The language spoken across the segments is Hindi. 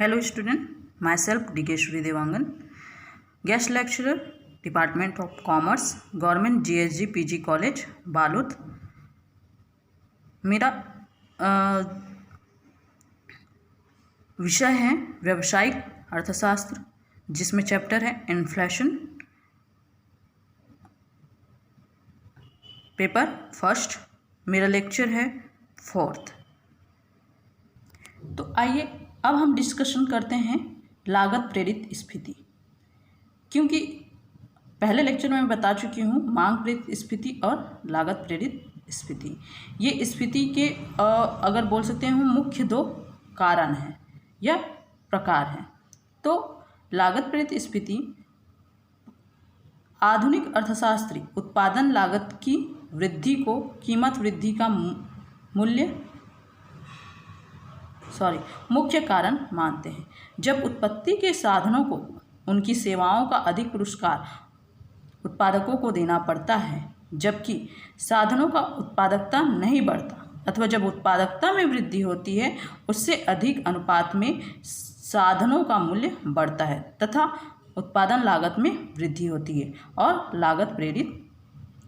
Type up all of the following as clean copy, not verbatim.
Hello student, myself Dikeshwari Devangan, guest lecturer, Department of Commerce, Government GSG PG College, Balod. मेरा विषय है व्यावसायिक अर्थशास्त्र, जिसमें चैप्टर है इन्फ्लेशन। पेपर फर्स्ट, मेरा लेक्चर है 4th। तो आइए अब हम डिस्कशन करते हैं लागत प्रेरित स्फीति, क्योंकि पहले लेक्चर में मैं बता चुकी हूँ मांग प्रेरित स्फीति और लागत प्रेरित स्फीति। ये स्फीति के अगर बोल सकते हैं मुख्य दो कारण हैं या प्रकार हैं। तो लागत प्रेरित स्फीति आधुनिक अर्थशास्त्री उत्पादन लागत की वृद्धि को कीमत वृद्धि का मुख्य कारण मानते हैं। जब उत्पत्ति के साधनों को उनकी सेवाओं का अधिक पुरस्कार उत्पादकों को देना पड़ता है, जबकि साधनों का उत्पादकता नहीं बढ़ता, अथवा जब उत्पादकता में वृद्धि होती है उससे अधिक अनुपात में साधनों का मूल्य बढ़ता है तथा उत्पादन लागत में वृद्धि होती है और लागत प्रेरित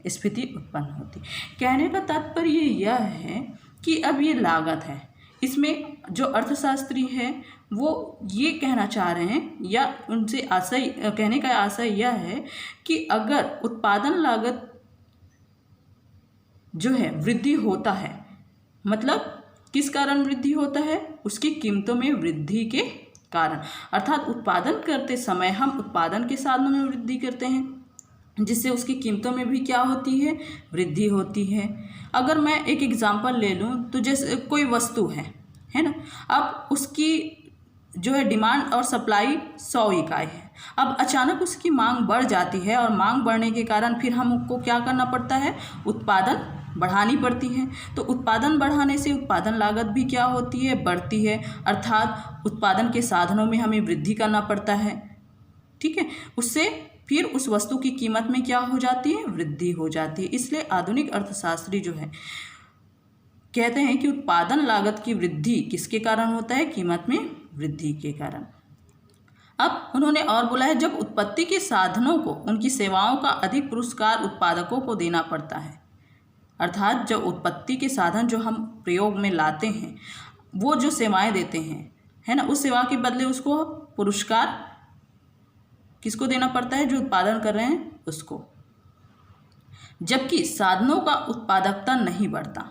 स्फीति उत्पन्न होती है। कहने का तात्पर्य यह है कि अब ये लागत है, इसमें जो अर्थशास्त्री है वो ये कहना चाह रहे हैं या उनसे आशय कहने का आशय यह है कि अगर उत्पादन लागत जो है वृद्धि होता है, मतलब किस कारण वृद्धि होता है, उसकी कीमतों में वृद्धि के कारण। अर्थात उत्पादन करते समय हम उत्पादन के साधनों में वृद्धि करते हैं, जिससे उसकी कीमतों में भी क्या होती है, वृद्धि होती है। अगर मैं एक एग्जांपल ले लूँ तो जैसे कोई वस्तु है ना, अब उसकी जो है डिमांड और सप्लाई 100 इकाई है। अब अचानक उसकी मांग बढ़ जाती है और मांग बढ़ने के कारण फिर हमको क्या करना पड़ता है, उत्पादन बढ़ानी पड़ती है। तो उत्पादन बढ़ाने से उत्पादन लागत भी क्या होती है, बढ़ती है। अर्थात उत्पादन के साधनों में हमें वृद्धि करना पड़ता है, ठीक है। उससे फिर उस वस्तु की कीमत में क्या हो जाती है, वृद्धि हो जाती है। इसलिए आधुनिक अर्थशास्त्री जो है कहते हैं कि उत्पादन लागत की वृद्धि किसके कारण होता है, कीमत में वृद्धि के कारण। अब उन्होंने और बोला है, जब उत्पत्ति के साधनों को उनकी सेवाओं का अधिक पुरस्कार उत्पादकों को देना पड़ता है। अर्थात जब उत्पत्ति के साधन जो हम प्रयोग में लाते हैं, वो जो सेवाएं देते हैं, है ना, उस सेवा के बदले उसको पुरस्कार किसको देना पड़ता है, जो उत्पादन कर रहे हैं उसको। जबकि साधनों का उत्पादकता नहीं बढ़ता,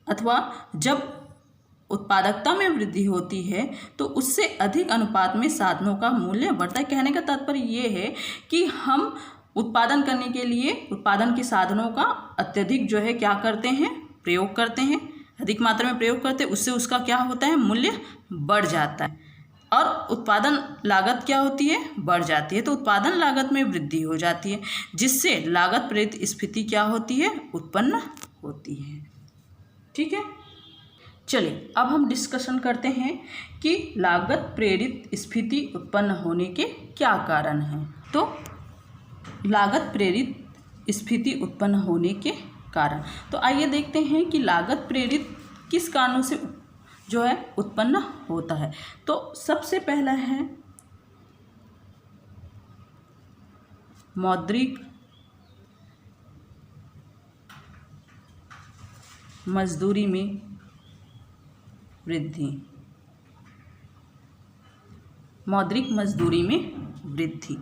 अथवा जब उत्पादकता में वृद्धि होती है तो उससे अधिक अनुपात में साधनों का मूल्य बढ़ता है। कहने का तात्पर्य ये है कि हम उत्पादन करने के लिए उत्पादन के साधनों का अत्यधिक जो है क्या करते हैं, प्रयोग करते हैं, अधिक मात्रा में प्रयोग करते हैं। उससे उसका क्या होता है, मूल्य बढ़ जाता है और उत्पादन लागत क्या होती है, बढ़ जाती है। तो उत्पादन लागत में वृद्धि हो जाती है, जिससे लागत प्रेरित स्फीति क्या होती है, उत्पन्न होती है। ठीक है, चलिए अब हम डिस्कशन करते हैं कि लागत प्रेरित स्फीति उत्पन्न होने के क्या कारण हैं। तो लागत प्रेरित स्फीति उत्पन्न होने के कारण, तो आइए देखते हैं कि लागत प्रेरित किस कारणों से जो है उत्पन्न होता है। तो सबसे पहला है मौद्रिक मजदूरी में वृद्धि। मौद्रिक मजदूरी में वृद्धि,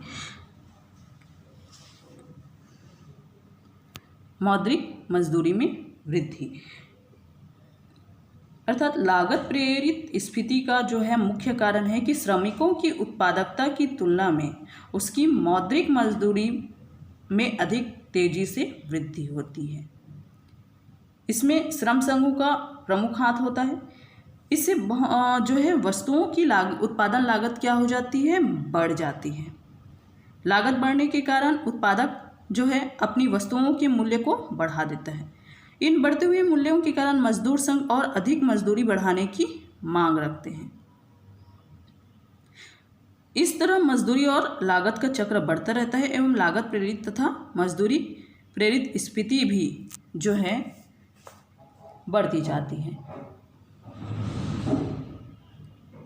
मौद्रिक मजदूरी में वृद्धि अर्थात लागत प्रेरित स्फीति का जो है मुख्य कारण है कि श्रमिकों की उत्पादकता की तुलना में उसकी मौद्रिक मजदूरी में अधिक तेजी से वृद्धि होती है। इसमें श्रम संघों का प्रमुख हाथ होता है। इससे जो है वस्तुओं की उत्पादन लागत क्या हो जाती है, बढ़ जाती है। लागत बढ़ने के कारण उत्पादक जो है अपनी वस्तुओं के मूल्य को बढ़ा देता है। इन बढ़ते हुए मूल्यों के कारण मजदूर संघ और अधिक मजदूरी बढ़ाने की मांग रखते हैं। इस तरह मजदूरी और लागत का चक्र बढ़ता रहता है एवं लागत प्रेरित तथा मजदूरी प्रेरित स्फीति भी जो है बढ़ती जाती है।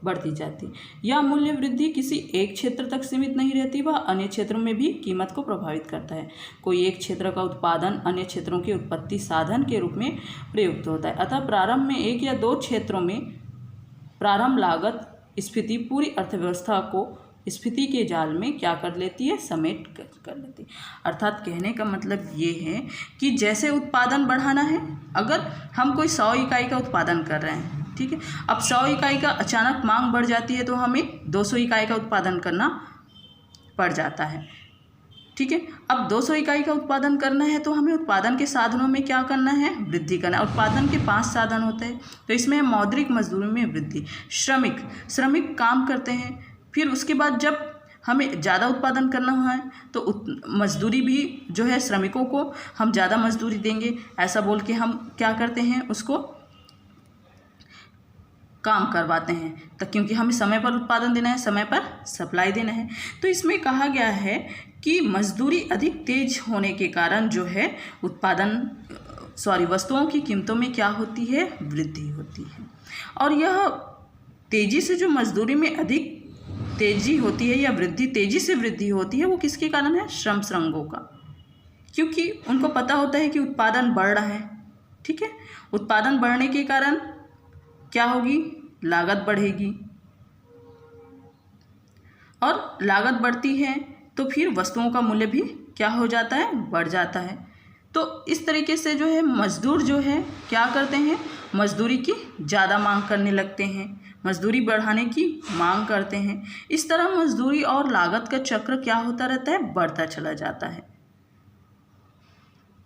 बढ़ती जाती है। यह मूल्य वृद्धि किसी एक क्षेत्र तक सीमित नहीं रहती, वह अन्य क्षेत्रों में भी कीमत को प्रभावित करता है। कोई एक क्षेत्र का उत्पादन अन्य क्षेत्रों के उत्पत्ति साधन के रूप में प्रयुक्त होता है। अतः प्रारंभ में एक या दो क्षेत्रों में प्रारंभ लागत स्फीति पूरी अर्थव्यवस्था को स्फीति के जाल में क्या कर लेती है, समेट कर लेती है। अर्थात कहने का मतलब ये है कि जैसे उत्पादन बढ़ाना है, अगर हम कोई 100 इकाई का उत्पादन कर रहे हैं, ठीक है, अब 100 इकाई का अचानक मांग बढ़ जाती है तो हमें 200 इकाई का उत्पादन करना पड़ जाता है, ठीक है। अब 200 इकाई का उत्पादन करना है तो हमें उत्पादन के साधनों में क्या करना है, वृद्धि करना है। उत्पादन के 5 साधन होते हैं, तो इसमें मौद्रिक मजदूरी में वृद्धि, श्रमिक काम करते हैं। फिर उसके बाद जब हमें ज़्यादा उत्पादन करना है तो मजदूरी भी जो है, श्रमिकों को हम ज़्यादा मजदूरी देंगे, ऐसा बोल के हम क्या करते हैं, उसको काम करवाते हैं, तो क्योंकि हमें समय पर उत्पादन देना है, समय पर सप्लाई देना है। तो इसमें कहा गया है कि मजदूरी अधिक तेज होने के कारण जो है वस्तुओं की कीमतों में क्या होती है, वृद्धि होती है। और यह तेजी से जो मजदूरी में अधिक तेजी होती है या तेजी से वृद्धि होती है, वो किसके कारण है, श्रम संघों का, क्योंकि उनको पता होता है कि उत्पादन बढ़ रहा है, ठीक है। उत्पादन बढ़ने के कारण क्या होगी, लागत बढ़ेगी, और लागत बढ़ती है तो फिर वस्तुओं का मूल्य भी क्या हो जाता है, बढ़ जाता है। तो इस तरीके से जो है मजदूर जो है क्या करते हैं, मजदूरी की ज़्यादा मांग करने लगते हैं, मजदूरी बढ़ाने की मांग करते हैं। इस तरह मजदूरी और लागत का चक्र क्या होता रहता है, बढ़ता चला जाता है,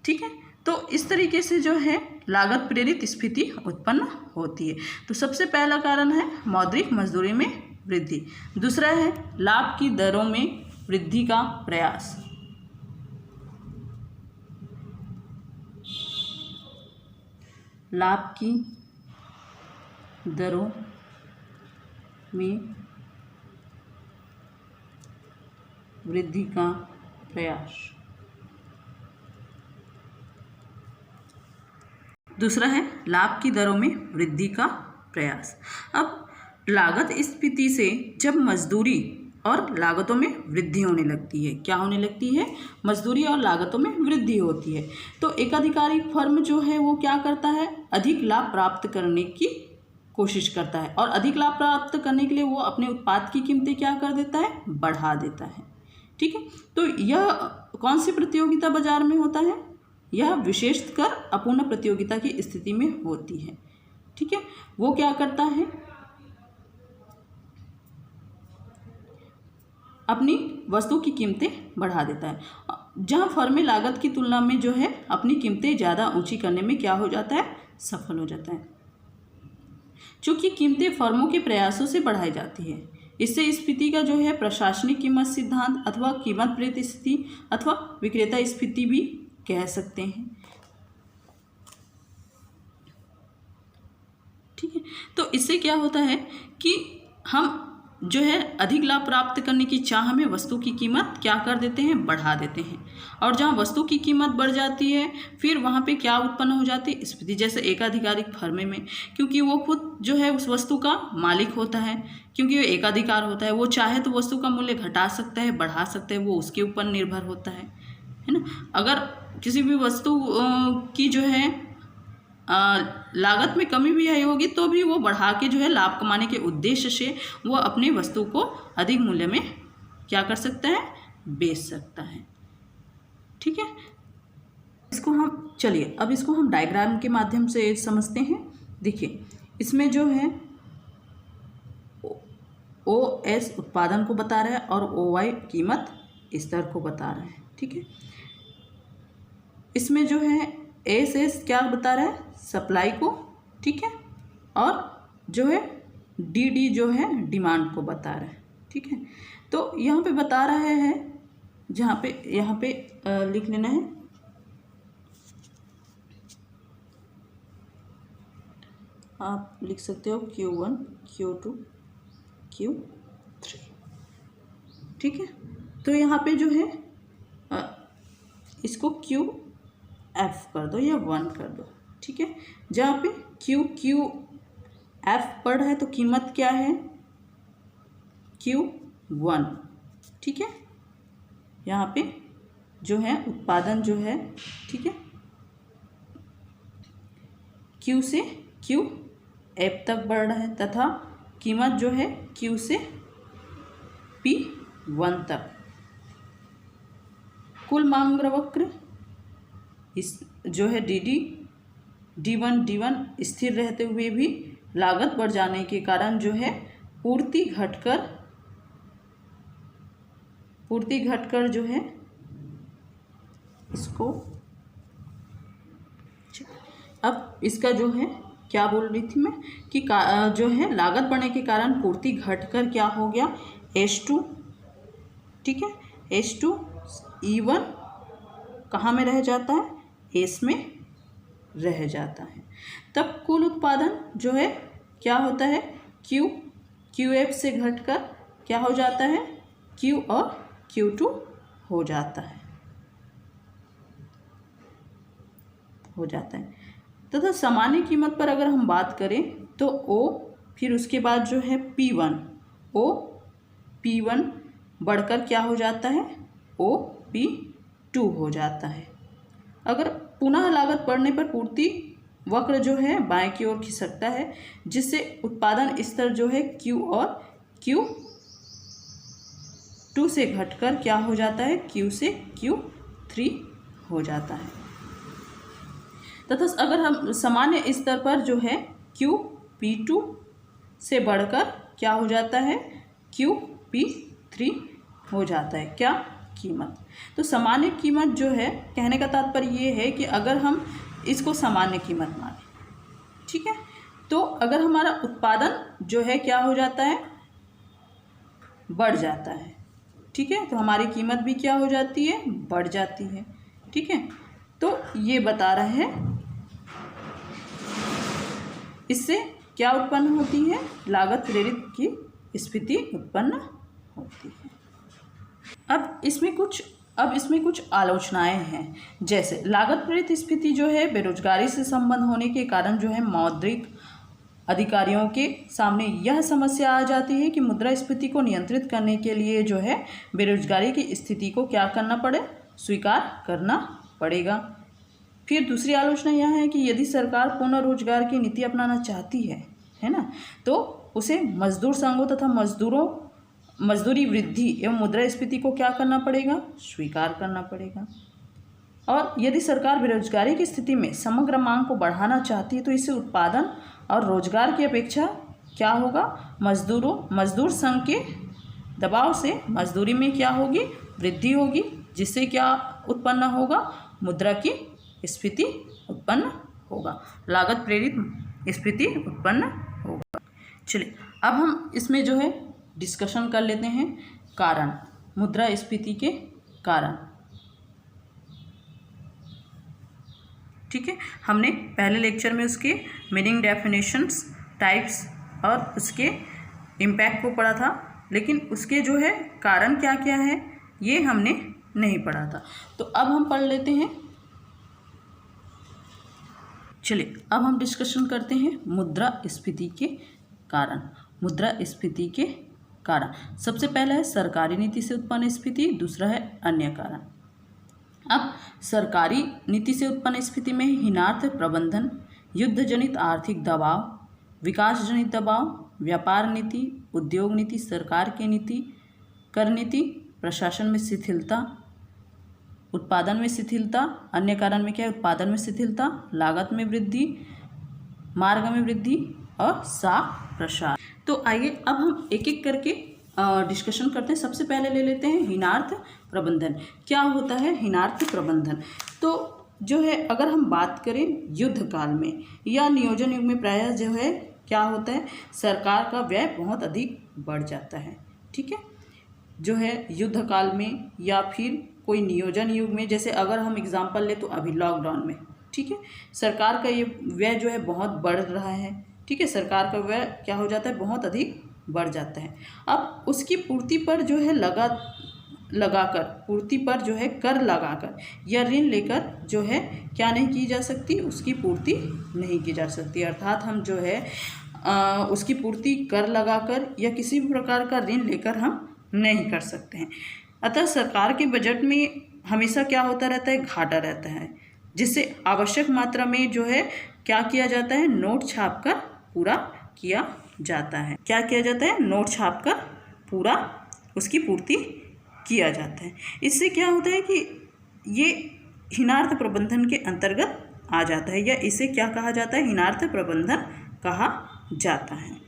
ठीक है। तो इस तरीके से जो है लागत प्रेरित स्फीति उत्पन्न होती है। तो सबसे पहला कारण है मौद्रिक मजदूरी में वृद्धि। दूसरा है लाभ की दरों में वृद्धि का प्रयास। लाभ की दरों में वृद्धि का प्रयास। दूसरा है लाभ की दरों में वृद्धि का प्रयास। अब लागत स्फीति से जब मजदूरी और लागतों में वृद्धि होने लगती है, क्या होने लगती है, मजदूरी और लागतों में वृद्धि होती है, तो एकाधिकारी फर्म जो है वो क्या करता है, अधिक लाभ प्राप्त करने की कोशिश करता है, और अधिक लाभ प्राप्त करने के लिए वो अपने उत्पाद की कीमतें क्या कर देता है, बढ़ा देता है, ठीक है। तो यह कौन सी प्रतियोगिता बाजार में होता है, यह विशेषकर अपूर्ण प्रतियोगिता की स्थिति में होती है, ठीक है। वो क्या करता है, अपनी वस्तु की कीमतें बढ़ा देता है, जहां फर्में लागत की तुलना में जो है अपनी कीमतें ज़्यादा ऊंची करने में क्या हो जाता है, सफल हो जाता है। चूँकि कीमतें फर्मों के प्रयासों से बढ़ाई जाती है, इससे स्फीति का जो है प्रशासनिक कीमत सिद्धांत अथवा कीमत प्रेरित स्थिति अथवा विक्रेता स्फीति भी कह सकते हैं, ठीक है। तो इससे क्या होता है कि हम जो है अधिक लाभ प्राप्त करने की चाह में वस्तु की कीमत क्या कर देते हैं, बढ़ा देते हैं, और जहाँ वस्तु की कीमत बढ़ जाती है फिर वहाँ पे क्या उत्पन्न हो जाती है, स्फीति। जैसे एकाधिकारिक फर्मे में, क्योंकि वो खुद जो है उस वस्तु का मालिक होता है, क्योंकि वो एकाधिकार होता है, वो चाहे तो वस्तु का मूल्य घटा सकता है, बढ़ा सकता है, वो उसके ऊपर निर्भर होता है ना। अगर किसी भी वस्तु की जो है लागत में कमी भी आई होगी तो भी वो बढ़ा के जो है लाभ कमाने के उद्देश्य से वो अपनी वस्तु को अधिक मूल्य में क्या कर सकता है, बेच सकता है, ठीक है। अब इसको हम डायग्राम के माध्यम से समझते हैं। देखिए इसमें जो है OS उत्पादन को बता रहा है और OY कीमत स्तर को बता रहा है, ठीक है। इसमें जो है SS क्या बता रहा है, सप्लाई को, ठीक है, और जो है DD जो है डिमांड को बता रहा है, ठीक है। तो यहाँ पे बता रहा है, यहाँ पे लिख लेना है, आप लिख सकते हो Q1 Q2 Q3, ठीक है। तो यहाँ पे जो है इसको QF कर दो या 1 कर दो, ठीक है। जहाँ पे QF पढ़ है तो कीमत क्या है, Q1, ठीक है। यहाँ पे जो है उत्पादन जो है, ठीक है, Q से QF तक बढ़ रहा है तथा कीमत जो है Q से P1 तक। कुल मांग वक्र इस जो है D1 स्थिर रहते हुए भी लागत बढ़ जाने के कारण जो है पूर्ति घटकर जो है इसको, अब इसका जो है क्या बोल रही थी मैं कि जो है लागत बढ़ने के कारण पूर्ति घटकर क्या हो गया, H2, ठीक है, H2 E1 कहाँ में रह जाता है, S में रह जाता है। तब कुल उत्पादन जो है क्या होता है, QF से घटकर क्या हो जाता है, Q और Q2 हो जाता है तथा सामान्य कीमत पर अगर हम बात करें तो O, फिर उसके बाद जो है P1 बढ़कर क्या हो जाता है, OP2 हो जाता है। अगर पुनः लागत बढ़ने पर पूर्ति वक्र जो है बाएं की ओर खिसकता है, जिससे उत्पादन स्तर जो है Q और Q2 से घटकर क्या हो जाता है, Q से Q3 हो जाता है। तथा अगर हम सामान्य स्तर पर जो है QP2 से बढ़कर क्या हो जाता है, QP3 हो जाता है, क्या, कीमत। तो सामान्य कीमत जो है, कहने का तात्पर्य ये है कि अगर हम इसको सामान्य कीमत माने, ठीक है, तो अगर हमारा उत्पादन जो है क्या हो जाता है, बढ़ जाता है, ठीक है, तो हमारी कीमत भी क्या हो जाती है, बढ़ जाती है, ठीक है। तो ये बता रहे हैं इससे क्या उत्पन्न होती है, लागत प्रेरित की स्थिति उत्पन्न होती है। अब इसमें कुछ आलोचनाएं हैं, जैसे लागत प्रेरित स्फीति जो है बेरोजगारी से संबंध होने के कारण जो है मौद्रिक अधिकारियों के सामने यह समस्या आ जाती है कि मुद्रास्फीति को नियंत्रित करने के लिए जो है बेरोजगारी की स्थिति को क्या करना पड़े, स्वीकार करना पड़ेगा। फिर दूसरी आलोचना यह है कि यदि सरकार पूर्ण रोजगार की नीति अपनाना चाहती है ना, तो उसे मजदूर संघों तथा मजदूरी वृद्धि एवं मुद्रास्फीति को क्या करना पड़ेगा, स्वीकार करना पड़ेगा। और यदि सरकार बेरोजगारी की स्थिति में समग्र मांग को बढ़ाना चाहती है तो इससे उत्पादन और रोजगार की अपेक्षा क्या होगा, मजदूर संघ के दबाव से मजदूरी में क्या होगी, वृद्धि होगी, जिससे क्या उत्पन्न होगा, मुद्रा की स्फीति उत्पन्न होगा, लागत प्रेरित स्फीति उत्पन्न होगा। चलिए अब हम इसमें जो है डिस्कशन कर लेते हैं कारण, मुद्रास्फीति के कारण, ठीक है। हमने पहले लेक्चर में उसके मीनिंग, डेफिनेशंस, टाइप्स और उसके इम्पैक्ट को पढ़ा था, लेकिन उसके जो है कारण क्या क्या है ये हमने नहीं पढ़ा था। तो अब हम पढ़ लेते हैं। चलिए अब हम डिस्कशन करते हैं मुद्रास्फीति के कारण। मुद्रास्फीति के कारण सबसे पहला है सरकारी नीति से उत्पन्न स्फीति, दूसरा है अन्य कारण। अब सरकारी नीति से उत्पन्न स्फीति में हीनार्थ प्रबंधन, युद्ध जनित आर्थिक दबाव, विकास जनित दबाव, व्यापार नीति, उद्योग नीति, सरकार की नीति, कर नीति, प्रशासन में शिथिलता, उत्पादन में शिथिलता। अन्य कारण में क्या है, उत्पादन में शिथिलता, लागत में वृद्धि, मार्ग में वृद्धि और प्रसार। तो आइए अब हम एक एक करके डिस्कशन करते हैं। सबसे पहले ले लेते हैं हीनार्थ प्रबंधन। क्या होता है हीनार्थ प्रबंधन? तो जो है अगर हम बात करें युद्ध काल में या नियोजन युग में प्रायः जो है क्या होता है, सरकार का व्यय बहुत अधिक बढ़ जाता है, ठीक है। जो है युद्ध काल में या फिर कोई नियोजन युग में, जैसे अगर हम एग्जांपल ले तो अभी लॉकडाउन में, ठीक है, सरकार का ये व्यय जो है बहुत बढ़ रहा है, ठीक है। सरकार का व्यय क्या हो जाता है, बहुत अधिक बढ़ जाता है। अब उसकी पूर्ति पर जो है लगाकर पूर्ति पर जो है कर लगाकर या ऋण लेकर जो है क्या नहीं की जा सकती, उसकी पूर्ति नहीं की जा सकती। अर्थात हम जो है उसकी पूर्ति कर लगाकर या किसी भी प्रकार का ऋण लेकर हम नहीं कर सकते हैं। अतः सरकार के बजट में हमेशा क्या होता रहता है, घाटा रहता है, जिससे आवश्यक मात्रा में जो है क्या किया जाता है, नोट छापकर पूरा किया जाता है। क्या किया जाता है, नोट छापकर पूरा उसकी पूर्ति किया जाता है। इससे क्या होता है कि ये हीनार्थ प्रबंधन के अंतर्गत आ जाता है, या इसे क्या कहा जाता है, हीनार्थ प्रबंधन कहा जाता है।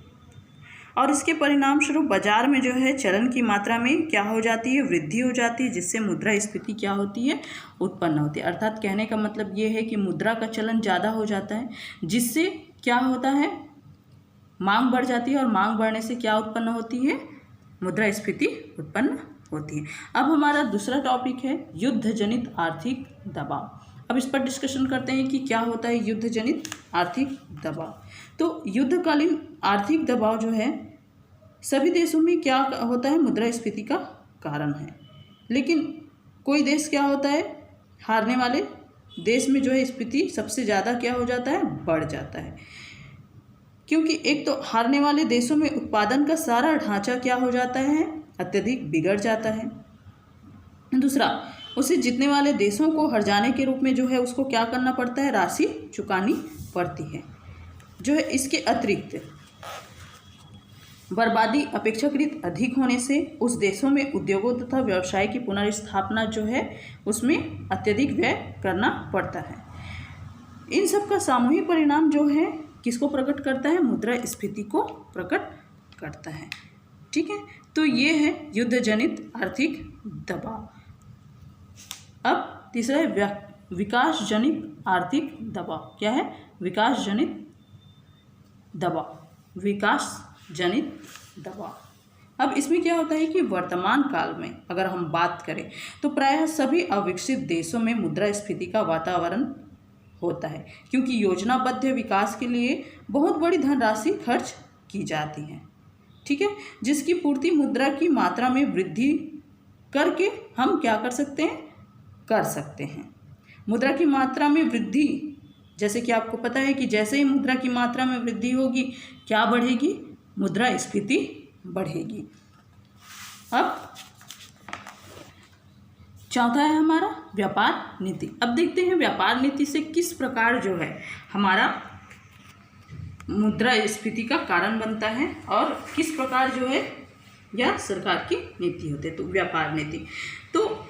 और इसके परिणाम स्वरूप बाजार में जो है चलन की मात्रा में क्या हो जाती है, वृद्धि हो जाती है, जिससे मुद्रास्फीति क्या होती है, उत्पन्न होती है। अर्थात कहने का मतलब ये है कि मुद्रा का चलन ज़्यादा हो जाता है, जिससे क्या होता है, मांग बढ़ जाती है, और मांग बढ़ने से क्या उत्पन्न होती है, मुद्रास्फीति उत्पन्न होती है। अब हमारा दूसरा टॉपिक है युद्ध जनित आर्थिक दबाव। अब इस पर डिस्कशन करते हैं कि क्या होता है युद्ध जनित आर्थिक दबाव। तो युद्धकालीन आर्थिक दबाव जो है सभी देशों में क्या होता है, मुद्रास्फीति का कारण है। लेकिन कोई देश क्या होता है, हारने वाले देश में जो है स्फीति सबसे ज़्यादा क्या हो जाता है, बढ़ जाता है। क्योंकि एक तो हारने वाले देशों में उत्पादन का सारा ढांचा क्या हो जाता है, अत्यधिक बिगड़ जाता है। दूसरा, उसे जीतने वाले देशों को हर्जाने के रूप में जो है उसको क्या करना पड़ता है, राशि चुकानी पड़ती है। जो है इसके अतिरिक्त बर्बादी अपेक्षाकृत अधिक होने से उस देशों में उद्योगों तथा व्यवसाय की पुनर्स्थापना जो है उसमें अत्यधिक व्यय करना पड़ता है। इन सब का सामूहिक परिणाम जो है किसको प्रकट करता है, मुद्रास्फीति को प्रकट करता है। ठीक है, तो ये है युद्ध जनित आर्थिक दबाव। अब तीसरा है विकास जनित आर्थिक दबाव। क्या है, विकास जनित दबाव, विकास जनित दबाव। अब इसमें क्या होता है कि वर्तमान काल में अगर हम बात करें तो प्रायः सभी अविकसित देशों में मुद्रास्फीति का वातावरण होता है, क्योंकि योजनाबद्ध विकास के लिए बहुत बड़ी धनराशि खर्च की जाती है। ठीक है, जिसकी पूर्ति मुद्रा की मात्रा में वृद्धि करके हम क्या कर सकते हैं, कर सकते हैं। मुद्रा की मात्रा में वृद्धि, जैसे कि आपको पता है कि जैसे ही मुद्रा की मात्रा में वृद्धि होगी क्या बढ़ेगी, मुद्रास्फीति बढ़ेगी। अब चौथा है हमारा व्यापार नीति। अब देखते हैं व्यापार नीति से किस प्रकार जो है हमारा मुद्रास्फीति का कारण बनता है और किस प्रकार जो है या सरकार की नीति होती है। तो व्यापार नीति, तो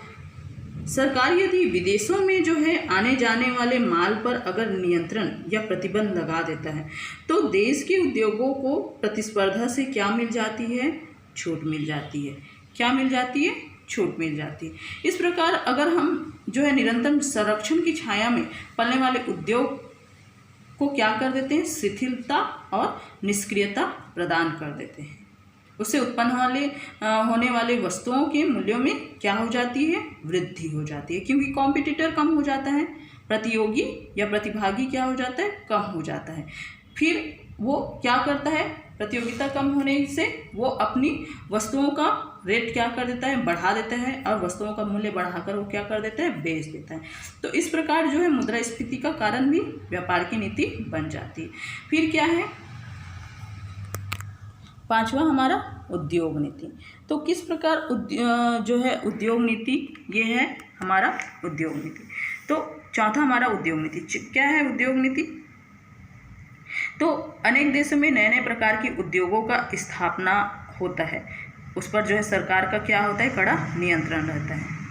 सरकार यदि विदेशों में जो है आने जाने वाले माल पर अगर नियंत्रण या प्रतिबंध लगा देता है तो देश के उद्योगों को प्रतिस्पर्धा से क्या मिल जाती है, छूट मिल जाती है। क्या मिल जाती है, छूट मिल जाती है। इस प्रकार अगर हम जो है निरंतर संरक्षण की छाया में पलने वाले उद्योग को क्या कर देते हैं, शिथिलता और निष्क्रियता प्रदान कर देते हैं, उससे उत्पन्न होने वाले वस्तुओं के मूल्यों में क्या हो जाती है, वृद्धि हो जाती है। क्योंकि कॉम्पिटिटर कम हो जाता है, प्रतियोगी या प्रतिभागी क्या हो जाता है, कम हो जाता है। फिर वो क्या करता है, प्रतियोगिता कम होने से वो अपनी वस्तुओं का रेट क्या कर देता है, बढ़ा देता है, और वस्तुओं का मूल्य बढ़ाकर वो क्या कर देता है, बेच देता है। तो इस प्रकार जो है मुद्रास्फीति का कारण भी व्यापार की नीति बन जाती है। फिर क्या है, पांचवा हमारा उद्योग नीति। तो किस प्रकार जो है उद्योग नीति, ये है हमारा उद्योग नीति। तो चौथा हमारा उद्योग नीति। क्या है उद्योग नीति, तो अनेक देशों में नए नए प्रकार के उद्योगों का स्थापना होता है, उस पर जो है सरकार का क्या होता है, कड़ा नियंत्रण रहता है।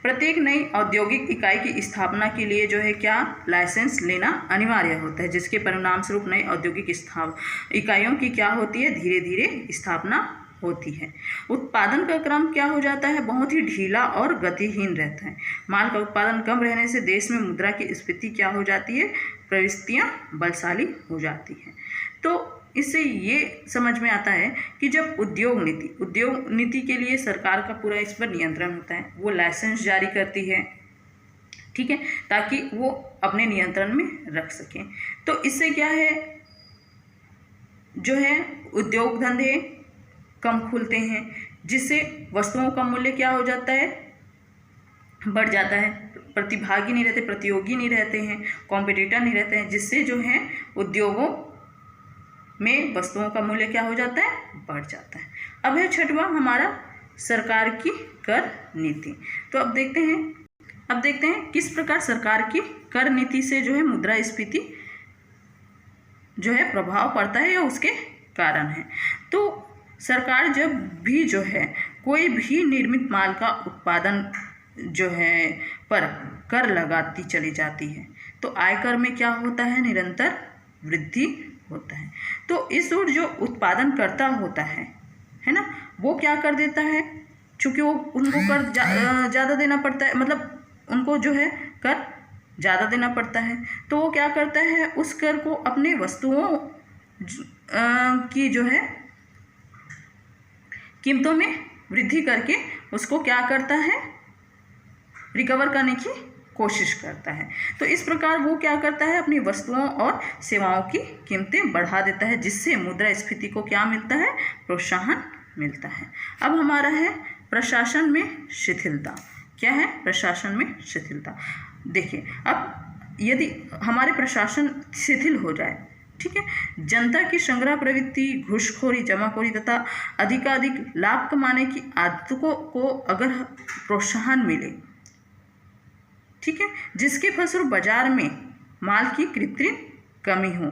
प्रत्येक नई औद्योगिक इकाई की स्थापना के लिए जो है क्या, लाइसेंस लेना अनिवार्य होता है, जिसके परिणाम स्वरूप नई औद्योगिक इकाइयों की क्या होती है, धीरे धीरे स्थापना होती है। उत्पादन का क्रम क्या हो जाता है, बहुत ही ढीला और गतिहीन रहता है। माल का उत्पादन कम रहने से देश में मुद्रा की स्फीति क्या हो जाती है, प्रवृत्तियाँ बलशाली हो जाती हैं। तो इससे ये समझ में आता है कि जब उद्योग नीति के लिए सरकार का पूरा इस पर नियंत्रण होता है, वो लाइसेंस जारी करती है, ठीक है, ताकि वो अपने नियंत्रण में रख सकें। तो इससे क्या है, जो है उद्योग धंधे कम खुलते हैं, जिससे वस्तुओं का मूल्य क्या हो जाता है, बढ़ जाता है, प्रतिभागी नहीं रहते, प्रतियोगी नहीं रहते हैं, कॉम्पिटिटर नहीं रहते हैं, जिससे जो है उद्योगों में वस्तुओं का मूल्य क्या हो जाता है, बढ़ जाता है। अब है छठवां हमारा सरकार की कर नीति। तो अब देखते हैं किस प्रकार सरकार की कर नीति से जो है मुद्रास्फीति जो है प्रभाव पड़ता है या उसके कारण है। तो सरकार जब भी जो है कोई भी निर्मित माल का उत्पादन जो है पर कर लगाती चली जाती है, तो आयकर में क्या होता है, निरंतर वृद्धि होता है। तो इस ओर जो उत्पादन करता होता है ना, वो क्या कर देता है, चूँकि वो उनको कर ज़्यादा देना पड़ता है, मतलब उनको जो है कर ज़्यादा देना पड़ता है, तो वो क्या करता है, उस कर को अपने वस्तुओं की जो है कीमतों में वृद्धि करके उसको क्या करता है, रिकवर करने की कोशिश करता है। तो इस प्रकार वो क्या करता है, अपनी वस्तुओं और सेवाओं की कीमतें बढ़ा देता है, जिससे मुद्रास्फीति को क्या मिलता है, प्रोत्साहन मिलता है। अब हमारा है प्रशासन में शिथिलता। क्या है, प्रशासन में शिथिलता। देखिए, अब यदि हमारे प्रशासन शिथिल हो जाए, ठीक है, जनता की संग्रह प्रवृत्ति, घूसखोरी, जमाखोरी तथा अधिकाधिक लाभ कमाने की आदतों को अगर प्रोत्साहन मिले, ठीक है, जिसके फलस्वरूप बाजार में माल की कृत्रिम कमी हो,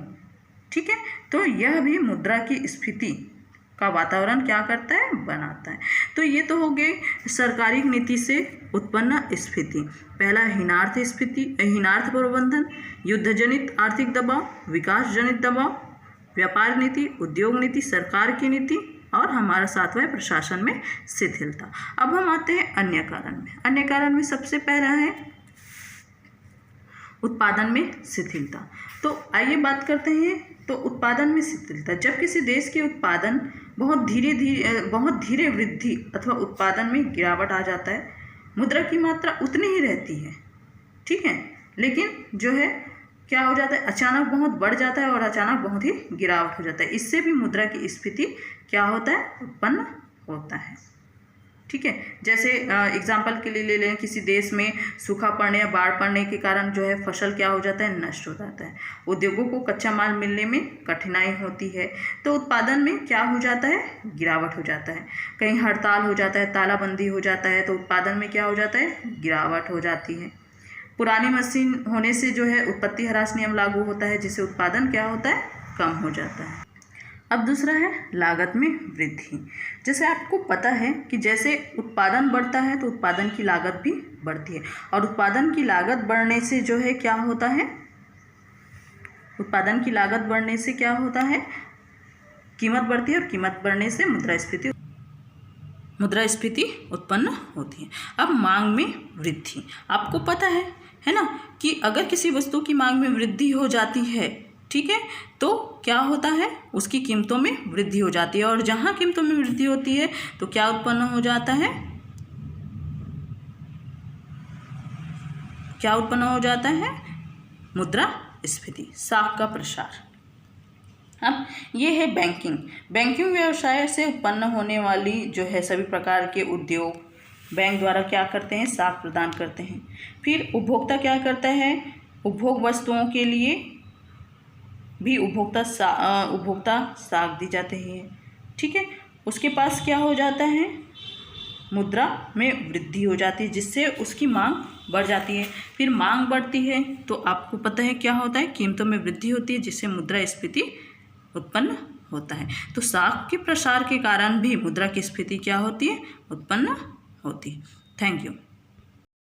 ठीक है, तो यह भी मुद्रा की स्फीति का वातावरण क्या करता है, बनाता है। तो ये तो हो गए सरकारी नीति से उत्पन्न स्फीति। पहला हीनार्थ प्रबंधन, युद्ध जनित आर्थिक दबाव, विकास जनित दबाव, व्यापार नीति, उद्योग नीति, सरकार की नीति, और हमारा सातवां प्रशासन में शिथिलता। अब हम आते हैं अन्य कारण में। अन्य कारण में सबसे पहला है उत्पादन में शिथिलता। तो आइए बात करते हैं। तो उत्पादन में शिथिलता, जब किसी देश के उत्पादन बहुत धीरे वृद्धि अथवा उत्पादन में गिरावट आ जाता है, मुद्रा की मात्रा उतनी ही रहती है, ठीक है, लेकिन जो है क्या हो जाता है, अचानक बहुत बढ़ जाता है और अचानक बहुत ही गिरावट हो जाता है। इससे भी मुद्रा की स्फीति क्या होता है, उत्पन्न होता है, ठीक है। जैसे एग्जाम्पल के लिए ले लें, किसी देश में सूखा पड़ने या बाढ़ पड़ने के कारण जो है फसल क्या हो जाता है, नष्ट हो जाता है। उद्योगों को कच्चा माल मिलने में कठिनाई होती है, तो उत्पादन में क्या हो जाता है, गिरावट हो जाता है। कहीं हड़ताल हो जाता है, तालाबंदी हो जाता है, तो उत्पादन में क्या हो जाता है, गिरावट हो जाती है। पुरानी मशीन होने से जो है उत्पत्ति ह्रास नियम लागू होता है, जिससे उत्पादन क्या होता है, कम हो जाता है। अब दूसरा है लागत में वृद्धि। जैसे आपको पता है कि जैसे उत्पादन बढ़ता है तो उत्पादन की लागत भी बढ़ती है, और उत्पादन की लागत बढ़ने से जो है क्या होता है, उत्पादन की लागत बढ़ने से क्या होता है, कीमत बढ़ती है, और कीमत बढ़ने से मुद्रास्फीति उत्पन्न होती है। अब मांग में वृद्धि, आपको पता है ना, कि अगर किसी वस्तु की मांग में वृद्धि हो जाती है, ठीक है, तो क्या होता है, उसकी कीमतों में वृद्धि हो जाती है, और जहाँ कीमतों में वृद्धि होती है तो क्या उत्पन्न हो जाता है, क्या उत्पन्न हो जाता है, मुद्रास्फीति, साख का प्रसार। अब ये है बैंकिंग व्यवसाय से उत्पन्न होने वाली जो है सभी प्रकार के उद्योग बैंक द्वारा क्या करते हैं, साख प्रदान करते हैं। फिर उपभोक्ता क्या करता है, उपभोग वस्तुओं के लिए भी उपभोक्ता साख दी जाते हैं, ठीक है। उसके पास क्या हो जाता है, मुद्रा में वृद्धि हो जाती है, जिससे उसकी मांग बढ़ जाती है। फिर मांग बढ़ती है तो आपको पता है क्या होता है, कीमतों में वृद्धि होती है, जिससे मुद्रास्फीति उत्पन्न होता है। तो साख के प्रसार के कारण भी मुद्रा की स्फीति क्या होती है, उत्पन्न होती है। Thank you.